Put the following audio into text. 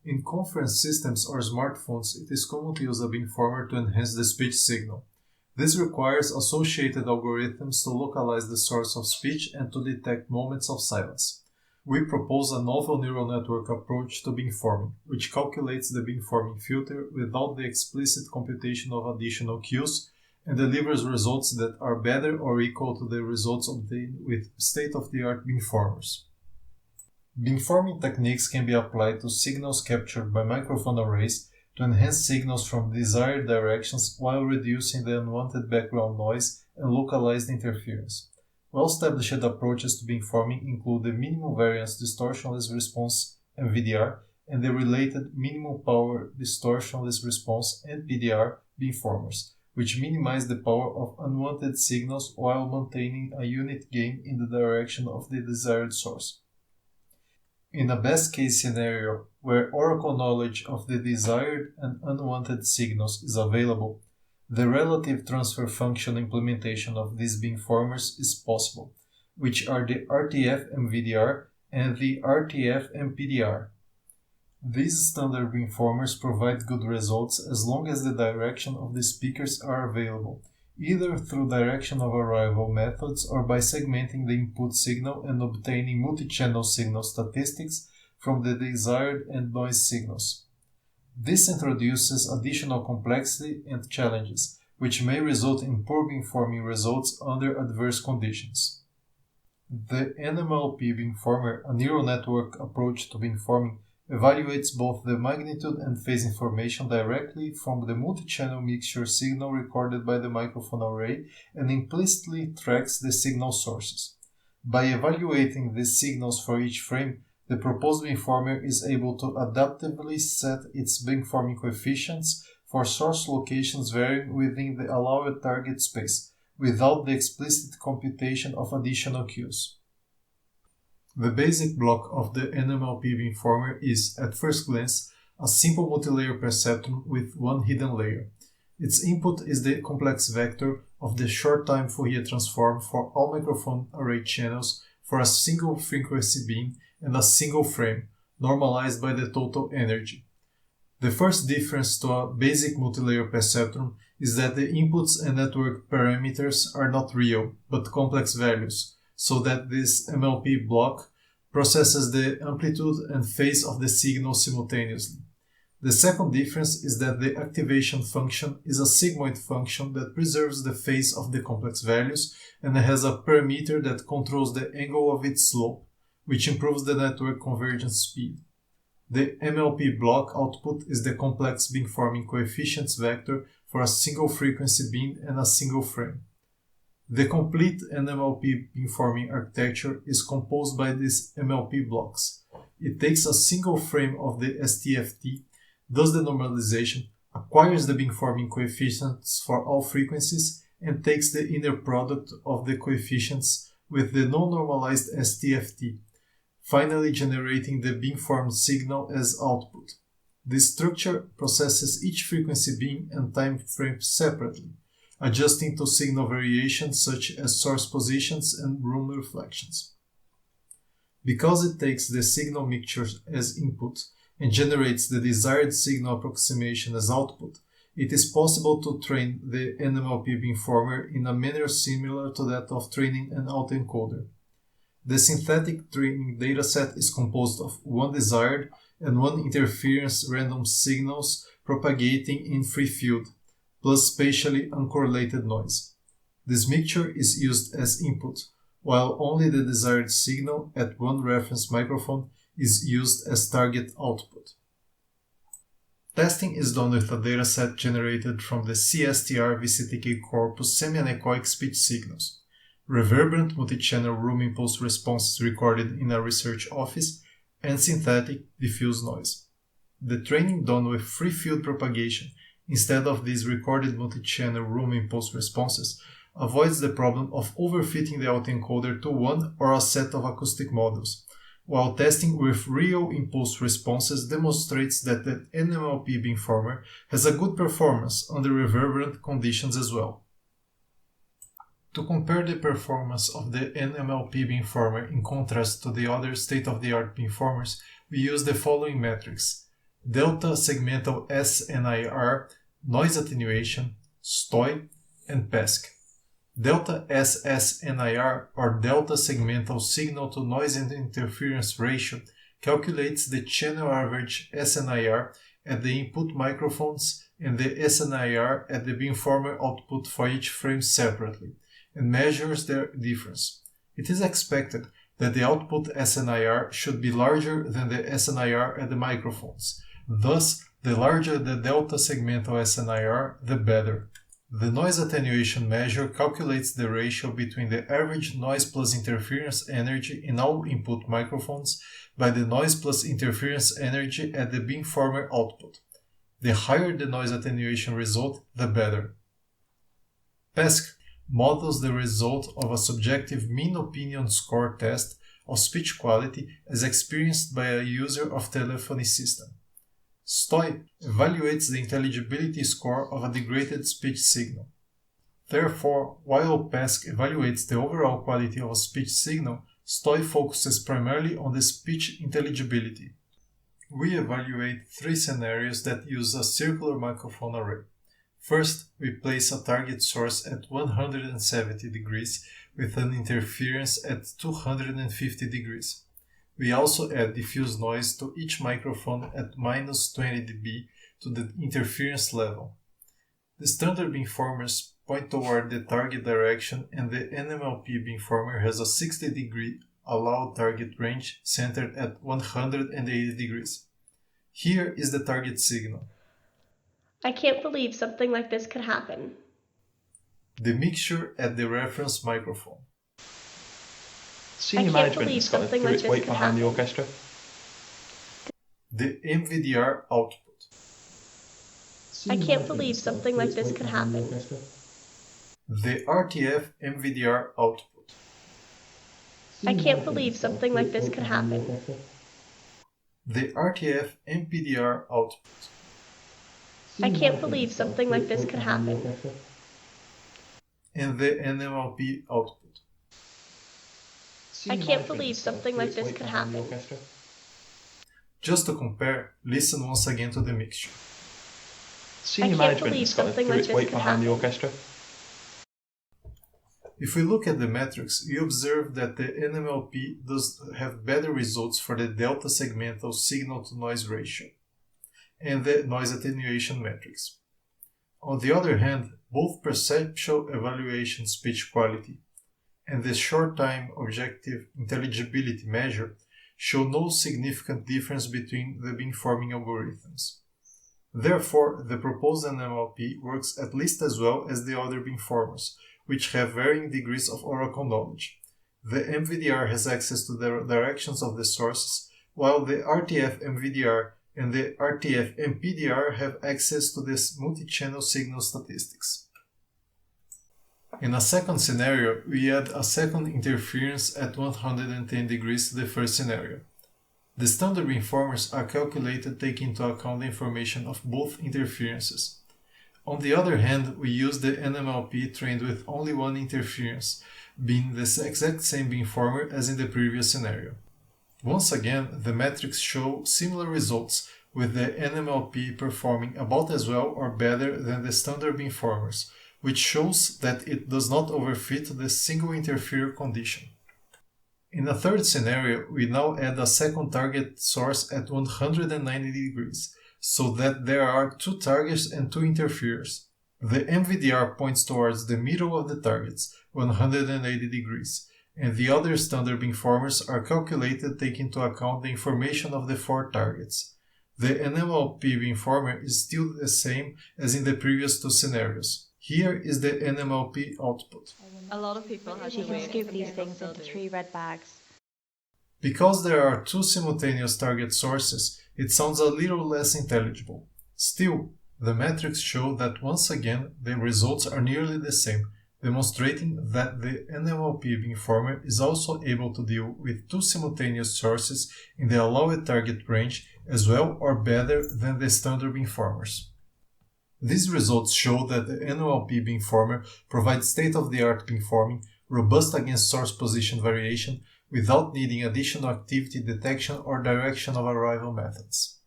In conference systems or smartphones, it is common to use a beamformer to enhance the speech signal. This requires associated algorithms to localize the source of speech and to detect moments of silence. We propose a novel neural network approach to beamforming, which calculates the beamforming filter without the explicit computation of additional cues and delivers results that are better or equal to the results obtained with state-of-the-art beamformers. Beamforming techniques can be applied to signals captured by microphone arrays to enhance signals from desired directions while reducing the unwanted background noise and localized interference. Well-established approaches to beamforming include the minimum variance distortionless response (MVDR) and the related minimum power distortionless response (NPDR) beamformers, which minimize the power of unwanted signals while maintaining a unit gain in the direction of the desired source. In a best-case scenario where oracle knowledge of the desired and unwanted signals is available, the relative transfer function implementation of these beamformers is possible, which are the RTF-MVDR and the RTF-MPDR. These standard beamformers provide good results as long as the direction of the speakers are available, either through direction of arrival methods or by segmenting the input signal and obtaining multi-channel signal statistics from the desired and noise signals. This introduces additional complexity and challenges, which may result in poor beamforming results under adverse conditions. The NMLP beamformer, a neural network approach to beamforming, evaluates both the magnitude and phase information directly from the multi-channel mixture signal recorded by the microphone array and implicitly tracks the signal sources. By evaluating these signals for each frame, the proposed beamformer is able to adaptively set its beamforming coefficients for source locations varying within the allowed target space, without the explicit computation of additional cues. The basic block of the NMLP beamformer is, at first glance, a simple multilayer perceptron with one hidden layer. Its input is the complex vector of the short-time Fourier transform for all microphone array channels for a single frequency beam and a single frame, normalized by the total energy. The first difference to a basic multilayer perceptron is that the inputs and network parameters are not real, but complex values, so that this MLP block processes the amplitude and phase of the signal simultaneously. The second difference is that the activation function is a sigmoid function that preserves the phase of the complex values and has a parameter that controls the angle of its slope, which improves the network convergence speed. The MLP block output is the complex beamforming coefficients vector for a single frequency beam and a single frame. The complete NMLP beamforming architecture is composed by these MLP blocks. It takes a single frame of the STFT, does the normalization, acquires the beamforming coefficients for all frequencies, and takes the inner product of the coefficients with the non-normalized STFT, finally generating the beamformed signal as output. This structure processes each frequency beam and time frame separately, adjusting to signal variations such as source positions and room reflections. Because it takes the signal mixture as input and generates the desired signal approximation as output, it is possible to train the NMLP beamformer in a manner similar to that of training an autoencoder. The synthetic training dataset is composed of one desired and one interference random signals propagating in free field, plus spatially uncorrelated noise. This mixture is used as input, while only the desired signal at one reference microphone is used as target output. Testing is done with a dataset generated from the CSTR VCTK corpus semi-anechoic speech signals, reverberant multi-channel room impulse responses recorded in a research office, and synthetic diffuse noise. The training done with free field propagation instead of these recorded multi-channel room impulse responses avoids the problem of overfitting the autoencoder to one or a set of acoustic models, while testing with real impulse responses demonstrates that the NMLP beamformer has a good performance under reverberant conditions as well. To compare the performance of the NMLP beamformer in contrast to the other state-of-the-art beamformers, we use the following metrics: delta segmental SNIR, noise attenuation, STOI, and PESC. Delta SSNIR, or delta segmental signal to noise and interference ratio, calculates the channel average SNIR at the input microphones and the SNIR at the beamformer output for each frame separately, and measures their difference. It is expected that the output SNIR should be larger than the SNIR at the microphones. Thus, the larger the delta segmental SNIR, the better. The noise attenuation measure calculates the ratio between the average noise plus interference energy in all input microphones by the noise plus interference energy at the beamformer output. The higher the noise attenuation result, the better. PESC models the result of a subjective mean opinion score test of speech quality as experienced by a user of telephony system. STOI evaluates the intelligibility score of a degraded speech signal. Therefore, while PESC evaluates the overall quality of a speech signal, STOI focuses primarily on the speech intelligibility. We evaluate three scenarios that use a circular microphone array. First, we place a target source at 170 degrees with an interference at 250 degrees. We also add diffuse noise to each microphone at minus 20 dB to the interference level. The standard beamformers point toward the target direction, and the NMLP beamformer has a 60-degree allowed target range centered at 180 degrees. Here is the target signal. I can't believe something like this could happen. The mixture at the reference microphone. Senior management has got through its weight behind the orchestra. The MVDR output. I can't believe something like this could happen. The RTF MVDR output. I can't believe something like this could happen. The RTF MPDR output. I can't believe something like this could happen. And the NMLP output. I can't believe something like this could happen. Just to compare, listen once again to the mixture. Senior management has got through its weight behind the orchestra. If we look at the metrics, we observe that the NMLP does have better results for the delta segmental signal-to-noise ratio and the noise attenuation metrics. On the other hand, both perceptual evaluation speech quality and the short-time objective intelligibility measure show no significant difference between the beamforming algorithms. Therefore, the proposed NMLP works at least as well as the other beamformers, which have varying degrees of oracle knowledge. The MVDR has access to the directions of the sources, while the RTF MVDR and the RTF MPDR have access to this multi-channel signal statistics. In a second scenario, we add a second interference at 110 degrees to the first scenario. The standard beamformers are calculated taking into account the information of both interferences. On the other hand, we use the NMLP trained with only one interference, being the exact same beamformer as in the previous scenario. Once again, the metrics show similar results, with the NMLP performing about as well or better than the standard beamformers, which shows that it does not overfit the single interferer condition. In a third scenario, we now add a second target source at 190 degrees, so that there are two targets and two interferers. The MVDR points towards the middle of the targets, 180 degrees, and the other standard beamformers are calculated taking into account the information of the four targets. The NMLP beamformer is still the same as in the previous two scenarios. Here is the NMLP output. A lot of people have You can scoop these things into 3 red bags. Because there are two simultaneous target sources, it sounds a little less intelligible. Still, the metrics show that once again the results are nearly the same, demonstrating that the NMLP beamformer is also able to deal with two simultaneous sources in the allowed target range as well or better than the standard beamformers. These results show that the NMLP beamformer provides state-of-the-art beamforming, robust against source position variation, without needing additional activity detection or direction of arrival methods.